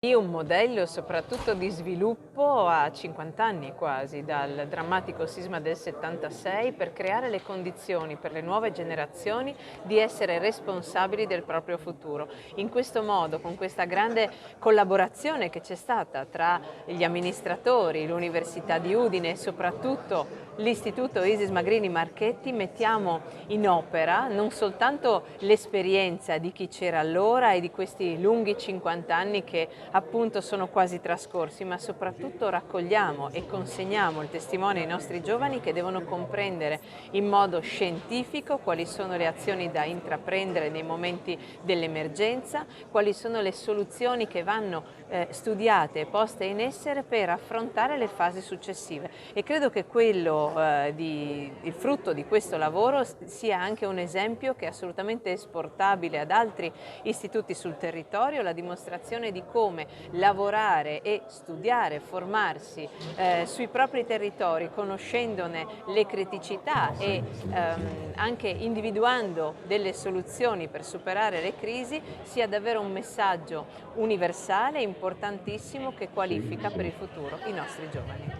Un modello soprattutto di sviluppo a 50 anni quasi dal drammatico sisma del 76 per creare le condizioni per le nuove generazioni di essere responsabili del proprio futuro. In questo modo, con questa grande collaborazione che c'è stata tra gli amministratori, l'Università di Udine e soprattutto l'Istituto Isis Magrini Marchetti, mettiamo in opera non soltanto l'esperienza di chi c'era allora e di questi lunghi 50 anni che appunto sono quasi trascorsi, ma soprattutto raccogliamo e consegniamo il testimone ai nostri giovani che devono comprendere in modo scientifico quali sono le azioni da intraprendere nei momenti dell'emergenza, quali sono le soluzioni che vanno studiate e poste in essere per affrontare le fasi successive. E credo che il frutto di questo lavoro sia anche un esempio che è assolutamente esportabile ad altri istituti sul territorio, la dimostrazione di come lavorare e studiare, formarsi sui propri territori, conoscendone le criticità e anche individuando delle soluzioni per superare le crisi, sia davvero un messaggio universale, importantissimo, che qualifica per il futuro i nostri giovani.